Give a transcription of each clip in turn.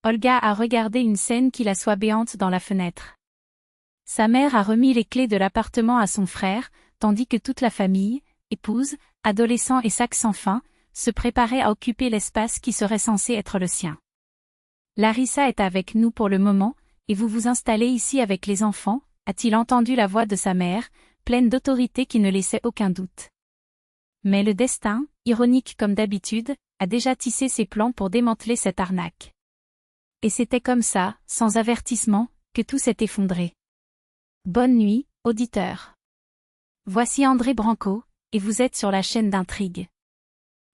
Olga a regardé une scène qui la soit béante dans la fenêtre. Sa mère a remis les clés de l'appartement à son frère, tandis que toute la famille, épouse, adolescents et sac sans fin, se préparait à occuper l'espace qui serait censé être le sien. Larissa est avec nous pour le moment, et vous vous installez ici avec les enfants, a-t-il entendu la voix de sa mère, pleine d'autorité qui ne laissait aucun doute. Mais le destin, ironique comme d'habitude, a déjà tissé ses plans pour démanteler cette arnaque. Et c'était comme ça, sans avertissement, que tout s'est effondré. Bonne nuit, auditeur. Voici André Branco, et vous êtes sur la chaîne d'Intrigue.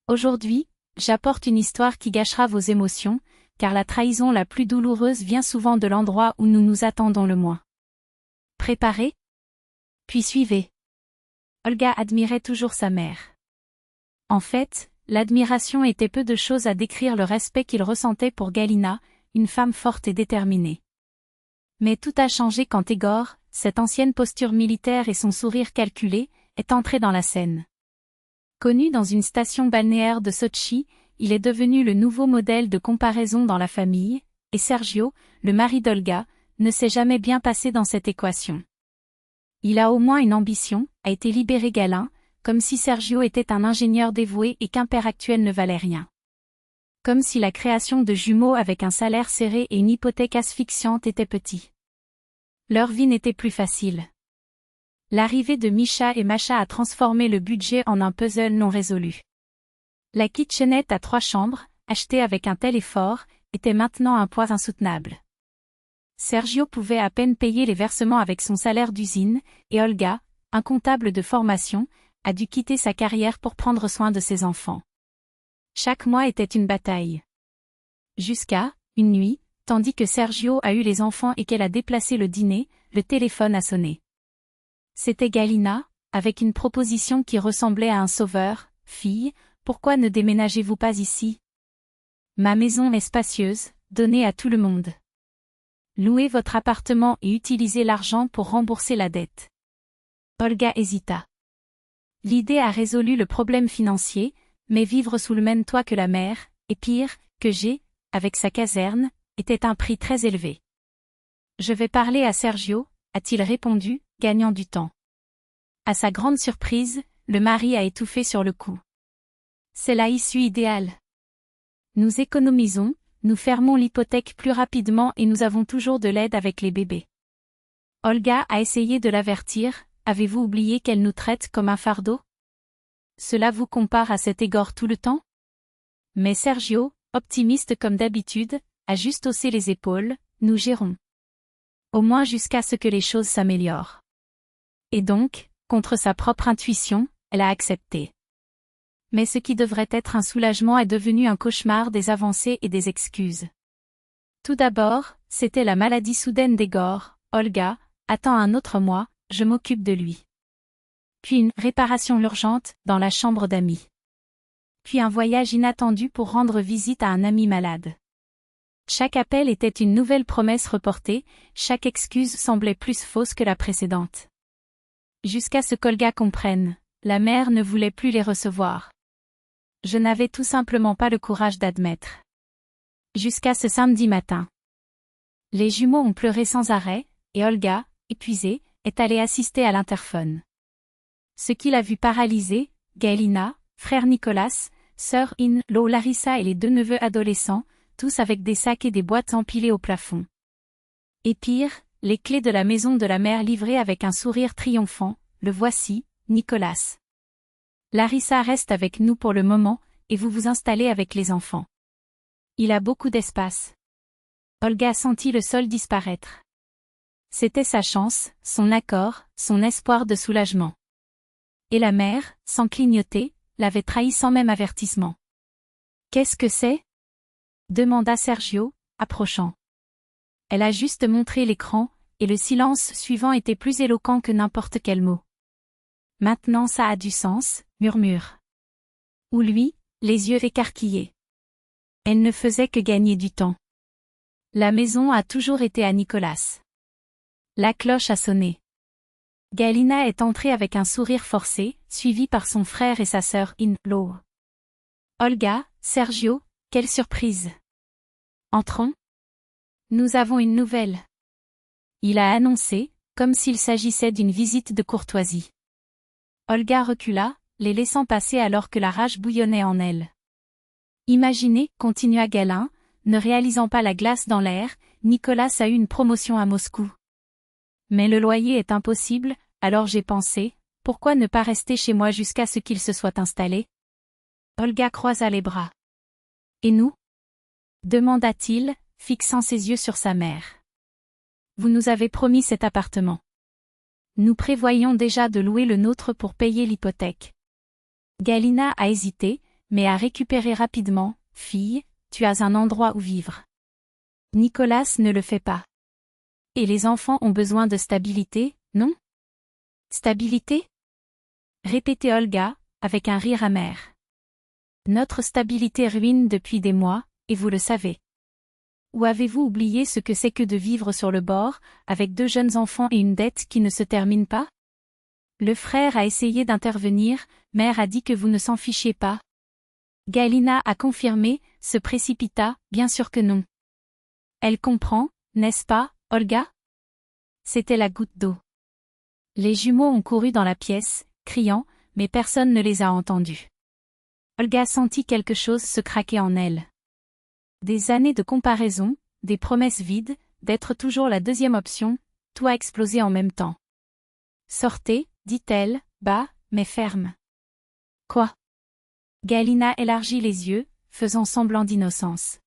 Aujourd'hui, j'apporte une histoire qui gâchera vos émotions, car la trahison la plus douloureuse vient souvent de l'endroit où nous nous attendons le moins. Préparez? Puis suivez. Olga admirait toujours sa mère. En fait, l'admiration était peu de choses à décrire le respect qu'il ressentait pour Galina, une femme forte et déterminée. Mais tout a changé quand Egor, cette ancienne posture militaire et son sourire calculé, est entré dans la scène. Connu dans une station balnéaire de Sotchi, il est devenu le nouveau modèle de comparaison dans la famille, et Sergio, le mari d'Olga, ne s'est jamais bien passé dans cette équation. Il a au moins une ambition, a été libéré Galin, comme si Sergio était un ingénieur dévoué et qu'un père actuel ne valait rien. Comme si la création de jumeaux avec un salaire serré et une hypothèque asphyxiante était petit. Leur vie n'était plus facile. L'arrivée de Misha et Masha a transformé le budget en un puzzle non résolu. La kitchenette à 3 chambres, achetée avec un tel effort, était maintenant un poids insoutenable. Sergio pouvait à peine payer les versements avec son salaire d'usine, et Olga, un comptable de formation, a dû quitter sa carrière pour prendre soin de ses enfants. Chaque mois était une bataille. Jusqu'à, une nuit, tandis que Sergio a eu les enfants et qu'elle a déplacé le dîner, le téléphone a sonné. C'était Galina, avec une proposition qui ressemblait à un sauveur. « Fille, pourquoi ne déménagez-vous pas ici? Ma maison est spacieuse, donnée à tout le monde. Louez votre appartement et utilisez l'argent pour rembourser la dette. » Olga hésita. L'idée a résolu le problème financier, mais vivre sous le même toit que la mère, et pire, que j'ai, avec sa caserne, était un prix très élevé. Je vais parler à Sergio, a-t-il répondu, gagnant du temps. À sa grande surprise, le mari a étouffé sur le coup. C'est la issue idéale. Nous économisons, nous fermons l'hypothèque plus rapidement et nous avons toujours de l'aide avec les bébés. Olga a essayé de l'avertir, avez-vous oublié qu'elle nous traite comme un fardeau? Cela vous compare à cet Egor tout le temps? Mais Sergio, optimiste comme d'habitude, a juste haussé les épaules, nous gérons. Au moins jusqu'à ce que les choses s'améliorent. Et donc, contre sa propre intuition, elle a accepté. Mais ce qui devrait être un soulagement est devenu un cauchemar des avancées et des excuses. Tout d'abord, c'était la maladie soudaine d'Egor. Olga, attends un autre mois, je m'occupe de lui. Puis une réparation urgente dans la chambre d'amis. Puis un voyage inattendu pour rendre visite à un ami malade. Chaque appel était une nouvelle promesse reportée, chaque excuse semblait plus fausse que la précédente. Jusqu'à ce qu'Olga comprenne, la mère ne voulait plus les recevoir. Je n'avais tout simplement pas le courage d'admettre. Jusqu'à ce samedi matin. Les jumeaux ont pleuré sans arrêt, et Olga, épuisée, est allée assister à l'interphone. Ce qui l'a vue paralysée, Galina, frère Nicolas, sœur In-Law Larissa et les 2 neveux adolescents, tous avec des sacs et des boîtes empilées au plafond. Et pire, les clés de la maison de la mère livrées avec un sourire triomphant, le voici, Nicolas. Larissa reste avec nous pour le moment, et vous vous installez avec les enfants. Il a beaucoup d'espace. Olga sentit le sol disparaître. C'était sa chance, son accord, son espoir de soulagement. Et la mère, sans clignoter, l'avait trahi sans même avertissement. Qu'est-ce que c'est? Demanda Sergio, approchant. Elle a juste montré l'écran, et le silence suivant était plus éloquent que n'importe quel mot. Maintenant ça a du sens, murmure. Ou lui, les yeux écarquillés. Elle ne faisait que gagner du temps. La maison a toujours été à Nicolas. La cloche a sonné. Galina est entrée avec un sourire forcé, suivie par son frère et sa sœur In-Law. Olga, Sergio, quelle surprise! Entrons. Nous avons une nouvelle. Il a annoncé, comme s'il s'agissait d'une visite de courtoisie. Olga recula, les laissant passer alors que la rage bouillonnait en elle. Imaginez, continua Galen, ne réalisant pas la glace dans l'air, Nicolas a eu une promotion à Moscou. Mais le loyer est impossible, alors j'ai pensé, pourquoi ne pas rester chez moi jusqu'à ce qu'il se soit installé? Olga croisa les bras. Et nous? Demanda-t-il, fixant ses yeux sur sa mère. Vous nous avez promis cet appartement. Nous prévoyons déjà de louer le nôtre pour payer l'hypothèque. Galina a hésité, mais a récupéré rapidement. Fille, tu as un endroit où vivre. Nicolas ne le fait pas. Et les enfants ont besoin de stabilité, non? Stabilité? Répétait Olga, avec un rire amer. Notre stabilité ruine depuis des mois, et vous le savez. Ou avez-vous oublié ce que c'est que de vivre sur le bord, avec 2 jeunes enfants et une dette qui ne se termine pas? Le frère a essayé d'intervenir, mère a dit que vous ne s'en fichiez pas. Galina a confirmé, se précipita, bien sûr que non. Elle comprend, n'est-ce pas, Olga? C'était la goutte d'eau. Les jumeaux ont couru dans la pièce, criant, mais personne ne les a entendus. Olga sentit quelque chose se craquer en elle. Des années de comparaison, des promesses vides, d'être toujours la deuxième option, tout a explosé en même temps. Sortez, dit-elle, bas, mais ferme. Quoi? Galina élargit les yeux, faisant semblant d'innocence.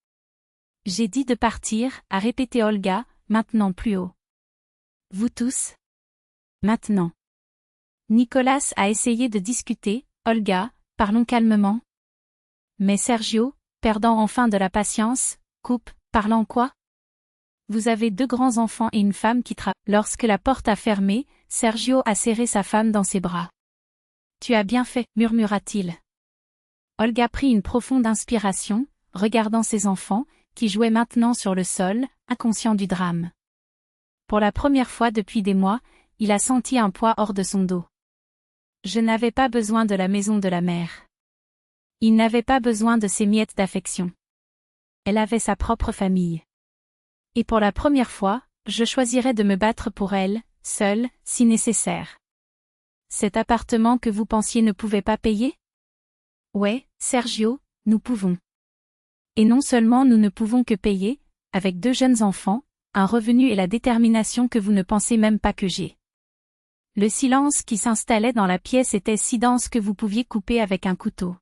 J'ai dit de partir, a répété Olga, maintenant plus haut. Vous tous? Maintenant. Nicolas a essayé de discuter, Olga, parlons calmement. Mais Sergio, perdant enfin de la patience, coupe, parlant quoi? Vous avez 2 grands enfants et une femme qui travaille. Lorsque la porte a fermé, Sergio a serré sa femme dans ses bras. Tu as bien fait, murmura-t-il. Olga prit une profonde inspiration, regardant ses enfants, qui jouaient maintenant sur le sol, inconscients du drame. Pour la première fois depuis des mois, il a senti un poids hors de son dos. Je n'avais pas besoin de la maison de la mère. Il n'avait pas besoin de ses miettes d'affection. Elle avait sa propre famille. Et pour la première fois, je choisirais de me battre pour elle, seule, si nécessaire. Cet appartement que vous pensiez ne pouvait pas payer? Ouais, Sergio, nous pouvons. Et non seulement nous ne pouvons que payer, avec 2 jeunes enfants, un revenu et la détermination que vous ne pensez même pas que j'ai. Le silence qui s'installait dans la pièce était si dense que vous pouviez couper avec un couteau.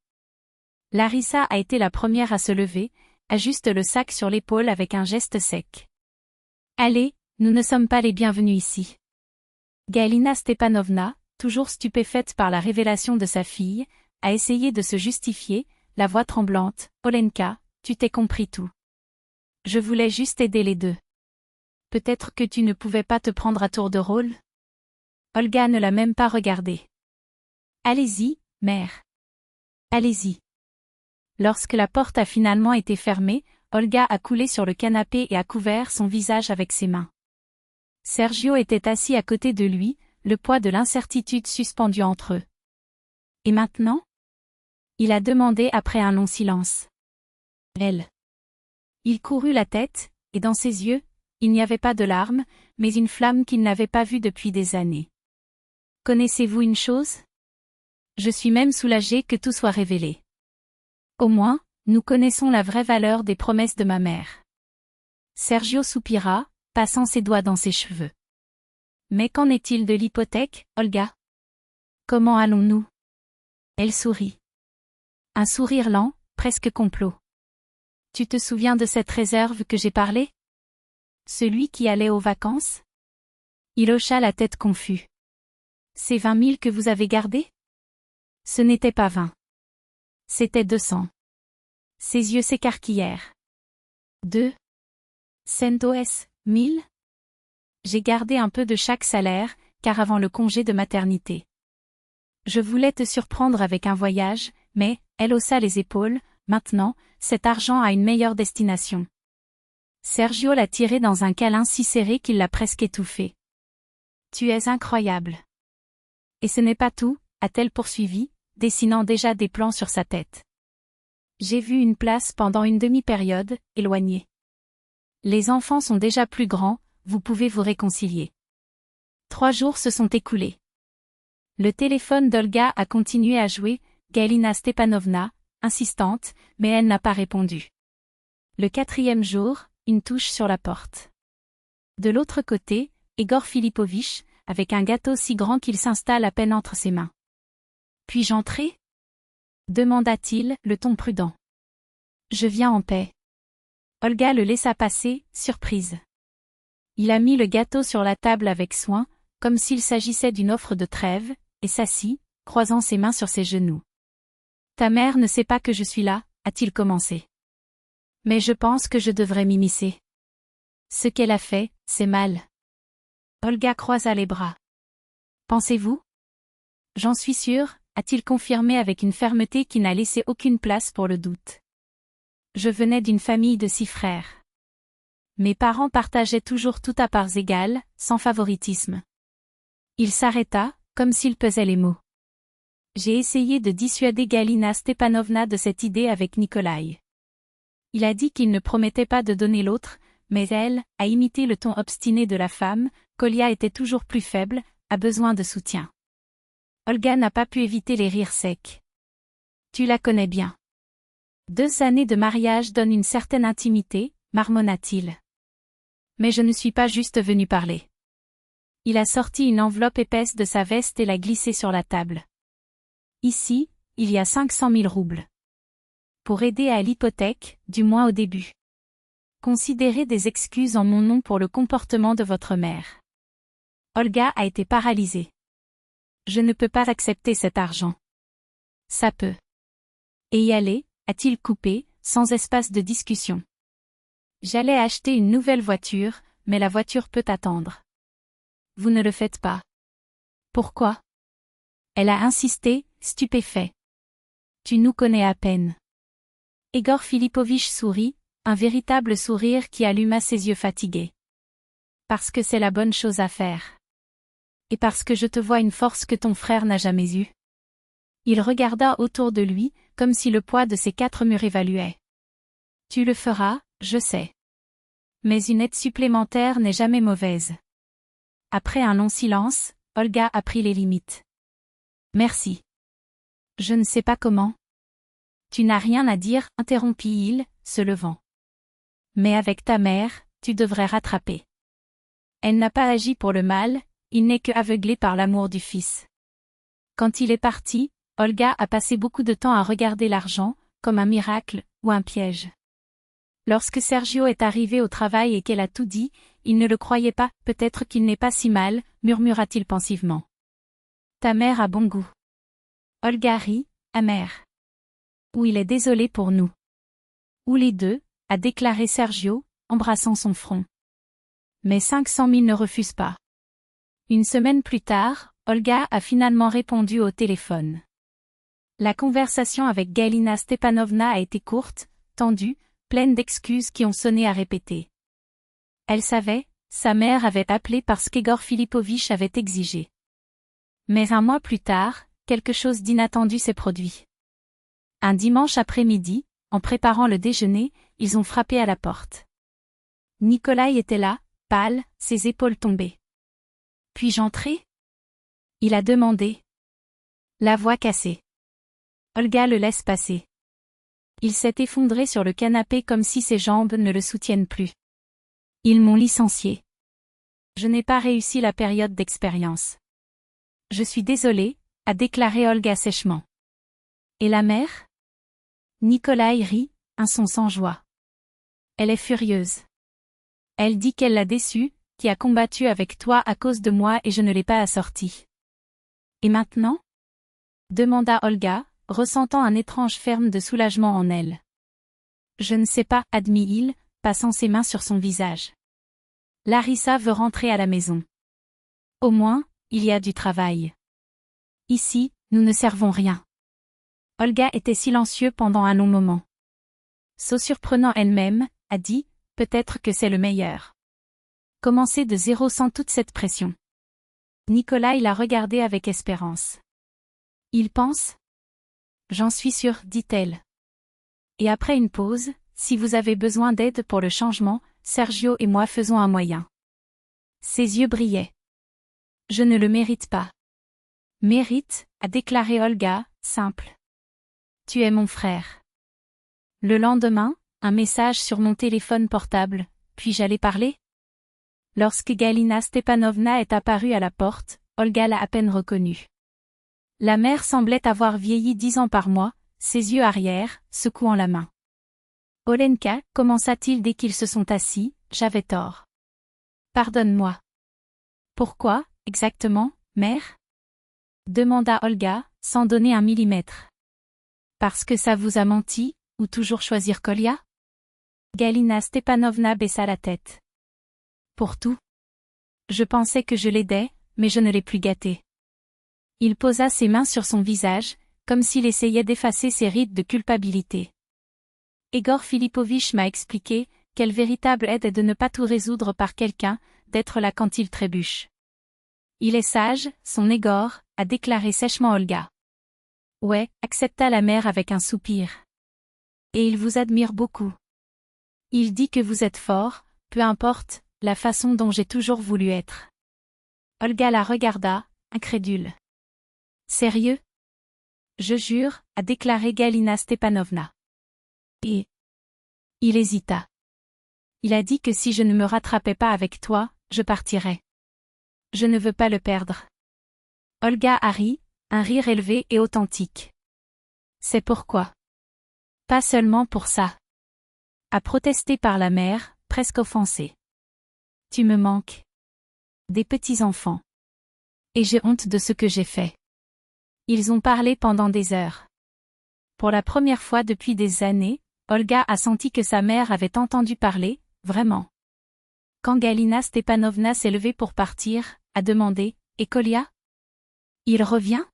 Larissa a été la première à se lever, ajuste le sac sur l'épaule avec un geste sec. Allez, nous ne sommes pas les bienvenus ici. Galina Stepanovna, toujours stupéfaite par la révélation de sa fille, a essayé de se justifier, la voix tremblante. Olenka, tu t'es compris tout. Je voulais juste aider les 2. Peut-être que tu ne pouvais pas te prendre à tour de rôle? Olga ne l'a même pas regardé. Allez-y, mère. Allez-y. Lorsque la porte a finalement été fermée, Olga a coulé sur le canapé et a couvert son visage avec ses mains. Sergio était assis à côté de lui, le poids de l'incertitude suspendu entre eux. Et maintenant? Il a demandé après un long silence. Elle. Il courut la tête, et dans ses yeux, il n'y avait pas de larmes, mais une flamme qu'il n'avait pas vue depuis des années. Connaissez-vous une chose? Je suis même soulagée que tout soit révélé. Au moins, nous connaissons la vraie valeur des promesses de ma mère. Sergio soupira, passant ses doigts dans ses cheveux. Mais qu'en est-il de l'hypothèque, Olga? Comment allons-nous? Elle sourit. Un sourire lent, presque complot. Tu te souviens de cette réserve que j'ai parlé? Celui qui allait aux vacances? Il hocha la tête confus. C'est 20 000 que vous avez gardés? Ce n'était pas 20. C'était 200. Ses yeux s'écarquillèrent. 2 centos, 1000? J'ai gardé un peu de chaque salaire, car avant le congé de maternité. Je voulais te surprendre avec un voyage, mais, elle haussa les épaules, maintenant, cet argent a une meilleure destination. Sergio l'a tiré dans un câlin si serré qu'il l'a presque étouffé. Tu es incroyable. Et ce n'est pas tout, a-t-elle poursuivi, dessinant déjà des plans sur sa tête. J'ai vu une place pendant une demi-période, éloignée. Les enfants sont déjà plus grands, vous pouvez vous réconcilier. 3 jours se sont écoulés. Le téléphone d'Olga a continué à jouer, Galina Stepanovna, insistante, mais elle n'a pas répondu. Le 4e jour, une touche sur la porte. De l'autre côté, Egor Filipovitch, avec un gâteau si grand qu'il s'installe à peine entre ses mains. « Puis-je entrer » demanda-t-il, le ton prudent. « Je viens en paix. » Olga le laissa passer, surprise. Il a mis le gâteau sur la table avec soin, comme s'il s'agissait d'une offre de trêve, et s'assit, croisant ses mains sur ses genoux. « Ta mère ne sait pas que je suis là, a-t-il commencé. Mais je pense que je devrais m'immiscer. Ce qu'elle a fait, c'est mal. » Olga croisa les bras. « Pensez-vous ? » « J'en suis sûre, » a-t-il confirmé avec une fermeté qui n'a laissé aucune place pour le doute. Je venais d'une famille de 6 frères. Mes parents partageaient toujours tout à parts égales, sans favoritisme. Il s'arrêta, comme s'il pesait les mots. J'ai essayé de dissuader Galina Stepanovna de cette idée avec Nikolai. Il a dit qu'il ne promettait pas de donner l'autre, mais elle a imité le ton obstiné de la femme, Kolia était toujours plus faible, a besoin de soutien. Olga n'a pas pu éviter les rires secs. Tu la connais bien. 2 années de mariage donnent une certaine intimité, marmonna-t-il. Mais je ne suis pas juste venu parler. Il a sorti une enveloppe épaisse de sa veste et l'a glissée sur la table. Ici, il y a 500 000 roubles. Pour aider à l'hypothèque, du moins au début. Considérez des excuses en mon nom pour le comportement de votre mère. Olga a été paralysée. Je ne peux pas accepter cet argent. Ça peut. Et y aller, a-t-il coupé, sans espace de discussion. J'allais acheter une nouvelle voiture, mais la voiture peut attendre. Vous ne le faites pas. Pourquoi ? Elle a insisté, stupéfait. Tu nous connais à peine. Egor Filipovitch sourit, un véritable sourire qui alluma ses yeux fatigués. Parce que c'est la bonne chose à faire. Et parce que je te vois une force que ton frère n'a jamais eue. Il regarda autour de lui, comme si le poids de ces 4 murs évaluait. Tu le feras, je sais. Mais une aide supplémentaire n'est jamais mauvaise. Après un long silence, Olga a pris les limites. Merci. Je ne sais pas comment. Tu n'as rien à dire, interrompit-il, se levant. Mais avec ta mère, tu devrais rattraper. Elle n'a pas agi pour le mal, il n'est que aveuglé par l'amour du fils. Quand il est parti, Olga a passé beaucoup de temps à regarder l'argent, comme un miracle, ou un piège. Lorsque Sergio est arrivé au travail et qu'elle a tout dit, il ne le croyait pas, peut-être qu'il n'est pas si mal, murmura-t-il pensivement. Ta mère a bon goût. Olga rit, amère. Ou il est désolé pour nous. Ou les deux, a déclaré Sergio, embrassant son front. Mais 500 000 ne refusent pas. Une semaine plus tard, Olga a finalement répondu au téléphone. La conversation avec Galina Stepanovna a été courte, tendue, pleine d'excuses qui ont sonné à répéter. Elle savait, sa mère avait appelé parce qu'Egor Filipovitch avait exigé. Mais un mois plus tard, quelque chose d'inattendu s'est produit. Un dimanche après-midi, en préparant le déjeuner, ils ont frappé à la porte. Nikolai était là, pâle, ses épaules tombées. « Puis-je entrer » il a demandé. La voix cassée. Olga le laisse passer. Il s'est effondré sur le canapé comme si ses jambes ne le soutiennent plus. Ils m'ont licencié. Je n'ai pas réussi la période d'expérience. Je suis désolée, a déclaré Olga sèchement. Et la mère ? Nikolai rit, un son sans joie. Elle est furieuse. Elle dit qu'elle l'a déçu, qui a combattu avec toi à cause de moi et je ne l'ai pas assorti. Et maintenant ? Demanda Olga, ressentant un étrange ferme de soulagement en elle. Je ne sais pas, admit-il, passant ses mains sur son visage. Larissa veut rentrer à la maison. Au moins, il y a du travail. Ici, nous ne servons rien. Olga était silencieux pendant un long moment. Se surprenant elle-même, a dit, peut-être que c'est le meilleur. Commencer de zéro sans toute cette pression. Nikolai l'a regardé avec espérance. Il pense ? J'en suis sûre, dit-elle. Et après une pause, si vous avez besoin d'aide pour le changement, Sergio et moi faisons un moyen. Ses yeux brillaient. Je ne le mérite pas. Mérite, a déclaré Olga, simple. Tu es mon frère. Le lendemain, un message sur mon téléphone portable, puis-je aller parler? Lorsque Galina Stepanovna est apparue à la porte, Olga l'a à peine reconnue. La mère semblait avoir vieilli 10 ans par mois, ses yeux arrière, secouant la main. Olenka, commença-t-il dès qu'ils se sont assis, j'avais tort. Pardonne-moi. Pourquoi, exactement, mère? Demanda Olga, sans donner un millimètre. Parce que ça vous a menti, ou toujours choisir Kolya? Galina Stepanovna baissa la tête. Pour tout. Je pensais que je l'aidais, mais je ne l'ai plus gâté. Il posa ses mains sur son visage, comme s'il essayait d'effacer ses rides de culpabilité. Egor Filipovitch m'a expliqué, quelle véritable aide est de ne pas tout résoudre par quelqu'un, d'être là quand il trébuche. Il est sage, son Egor, a déclaré sèchement Olga. Ouais, accepta la mère avec un soupir. Et il vous admire beaucoup. Il dit que vous êtes fort, peu importe, la façon dont j'ai toujours voulu être. Olga la regarda, incrédule. Sérieux? Je jure, a déclaré Galina Stepanovna. Et il hésita. Il a dit que si je ne me rattrapais pas avec toi, je partirais. Je ne veux pas le perdre. Olga a ri, un rire élevé et authentique. C'est pourquoi. Pas seulement pour ça. A protesté par la mère, presque offensée. Tu me manques. Des petits-enfants. Et j'ai honte de ce que j'ai fait. Ils ont parlé pendant des heures. Pour la première fois depuis des années, Olga a senti que sa mère avait entendu parler, vraiment. Quand Galina Stepanovna s'est levée pour partir, a demandé, « Et Kolya? Il revient ?»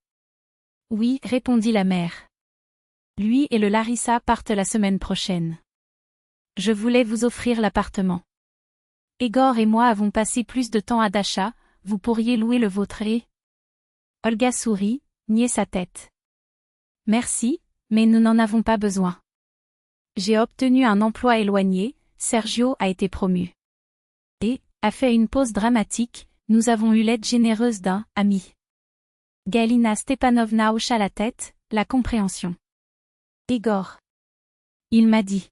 Oui, répondit la mère. Lui et le Larissa partent la semaine prochaine. Je voulais vous offrir l'appartement. Egor et moi avons passé plus de temps à Dacha, vous pourriez louer le vôtre et... Olga sourit, niait sa tête. Merci, mais nous n'en avons pas besoin. J'ai obtenu un emploi éloigné, Sergio a été promu. Et, a fait une pause dramatique, nous avons eu l'aide généreuse d'un ami. Galina Stepanovna hocha la tête, la compréhension. Egor. Il m'a dit.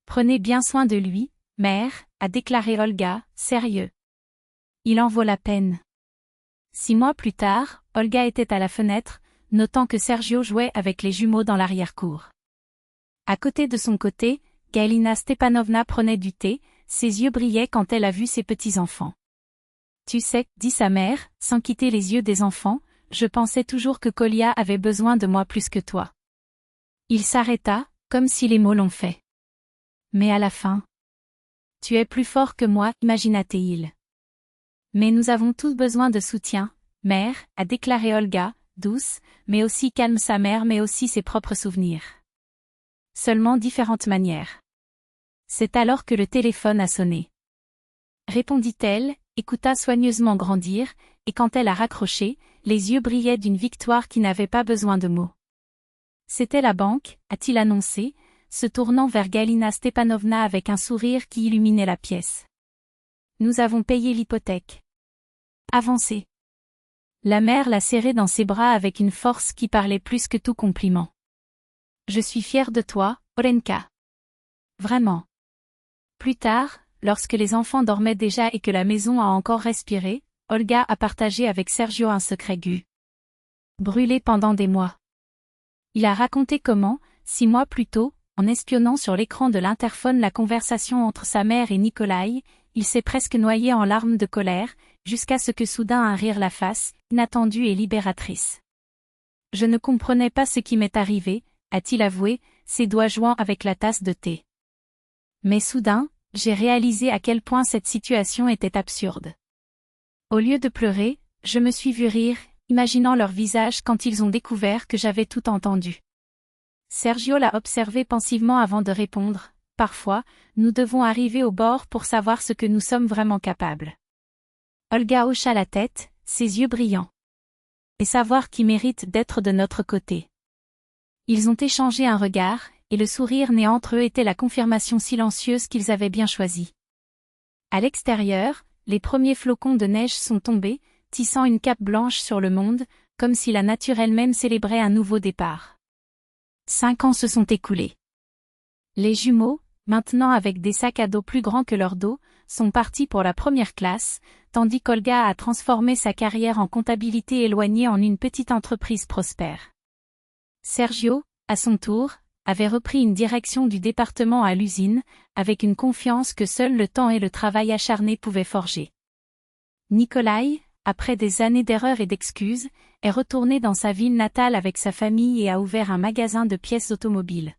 Prenez bien soin de lui, mère, a déclaré Olga, sérieux. Il en vaut la peine. 6 mois plus tard, Olga était à la fenêtre, notant que Sergio jouait avec les jumeaux dans l'arrière-cour. À côté de son côté, Galina Stepanovna prenait du thé, ses yeux brillaient quand elle a vu ses petits-enfants. Tu sais, dit sa mère, sans quitter les yeux des enfants, je pensais toujours que Kolya avait besoin de moi plus que toi. Il s'arrêta, comme si les mots l'ont fait. Mais à la fin. Tu es plus fort que moi, imagina-t-il. Mais nous avons tous besoin de soutien, mère, a déclaré Olga, douce, mais aussi calme sa mère mais aussi ses propres souvenirs. Seulement différentes manières. C'est alors que le téléphone a sonné. Répondit-elle, écouta soigneusement grandir, et quand elle a raccroché, les yeux brillaient d'une victoire qui n'avait pas besoin de mots. C'était la banque, a-t-il annoncé, se tournant vers Galina Stepanovna avec un sourire qui illuminait la pièce. Nous avons payé l'hypothèque. Avancez. La mère l'a serré dans ses bras avec une force qui parlait plus que tout compliment. Je suis fière de toi, Olenka. Vraiment. Plus tard, lorsque les enfants dormaient déjà et que la maison a encore respiré, Olga a partagé avec Sergio un secret gu. Brûlé pendant des mois. Il a raconté comment, 6 mois plus tôt, en espionnant sur l'écran de l'interphone la conversation entre sa mère et Nikolai, il s'est presque noyé en larmes de colère, jusqu'à ce que soudain un rire la fasse, inattendue et libératrice. Je ne comprenais pas ce qui m'est arrivé, a-t-il avoué, ses doigts jouant avec la tasse de thé. Mais soudain, j'ai réalisé à quel point cette situation était absurde. Au lieu de pleurer, je me suis vu rire, imaginant leur visage quand ils ont découvert que j'avais tout entendu. Sergio l'a observé pensivement avant de répondre. Parfois, nous devons arriver au bord pour savoir ce que nous sommes vraiment capables. Olga hocha la tête, ses yeux brillants. Et savoir qui mérite d'être de notre côté. Ils ont échangé un regard, et le sourire né entre eux était la confirmation silencieuse qu'ils avaient bien choisi. À l'extérieur, les premiers flocons de neige sont tombés, tissant une cape blanche sur le monde, comme si la nature elle-même célébrait un nouveau départ. 5 ans se sont écoulés. Les jumeaux, maintenant avec des sacs à dos plus grands que leur dos, sont partis pour la première classe, tandis qu'Olga a transformé sa carrière en comptabilité éloignée en une petite entreprise prospère. Sergio, à son tour, avait repris une direction du département à l'usine, avec une confiance que seul le temps et le travail acharné pouvaient forger. Nikolai, après des années d'erreurs et d'excuses, est retourné dans sa ville natale avec sa famille et a ouvert un magasin de pièces automobiles.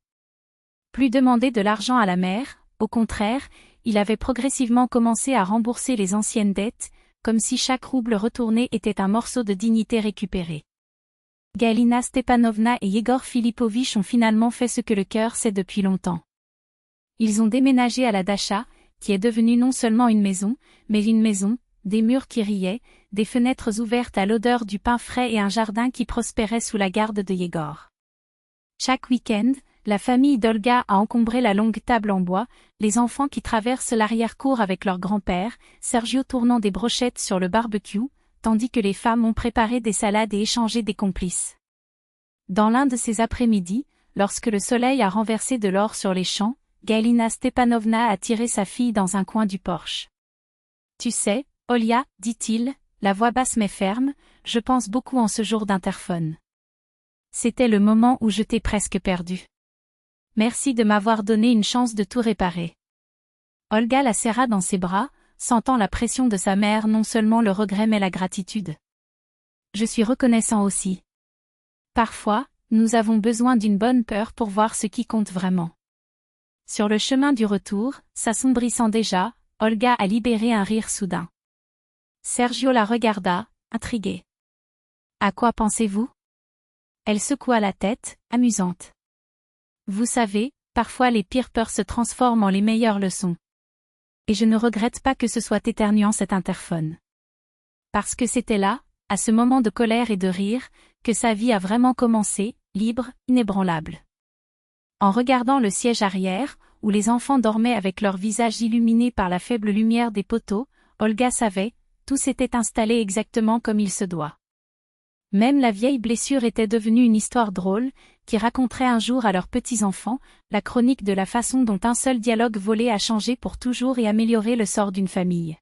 Plus demander de l'argent à la mère, au contraire, il avait progressivement commencé à rembourser les anciennes dettes, comme si chaque rouble retourné était un morceau de dignité récupéré. Galina Stepanovna et Yegor Filipovich ont finalement fait ce que le cœur sait depuis longtemps. Ils ont déménagé à la dacha, qui est devenue non seulement une maison, mais une maison, des murs qui riaient, des fenêtres ouvertes à l'odeur du pain frais et un jardin qui prospérait sous la garde de Yegor. Chaque week-end, la famille d'Olga a encombré la longue table en bois, les enfants qui traversent l'arrière-cour avec leur grand-père, Sergio tournant des brochettes sur le barbecue, tandis que les femmes ont préparé des salades et échangé des complices. Dans l'un de ces après-midi, lorsque le soleil a renversé de l'or sur les champs, Galina Stepanovna a tiré sa fille dans un coin du porche. « Tu sais, Olia, dit-il, la voix basse mais ferme, je pense beaucoup en ce jour d'interphone. C'était le moment où je t'ai presque perdu. Merci de m'avoir donné une chance de tout réparer. » Olga la serra dans ses bras, sentant la pression de sa mère, non seulement le regret mais la gratitude. « Je suis reconnaissant aussi. Parfois, nous avons besoin d'une bonne peur pour voir ce qui compte vraiment. » Sur le chemin du retour, s'assombrissant déjà, Olga a libéré un rire soudain. Sergio la regarda, intrigué. « À quoi pensez-vous » Elle secoua la tête, amusante. « Vous savez, parfois les pires peurs se transforment en les meilleures leçons. Et je ne regrette pas que ce soit éternuant cet interphone. Parce que c'était là, à ce moment de colère et de rire, que sa vie a vraiment commencé, libre, inébranlable. » En regardant le siège arrière, où les enfants dormaient avec leurs visages illuminés par la faible lumière des poteaux, Olga savait, tout s'était installé exactement comme il se doit. Même la vieille blessure était devenue une histoire drôle, qui raconterait un jour à leurs petits-enfants, la chronique de la façon dont un seul dialogue volé a changé pour toujours et amélioré le sort d'une famille.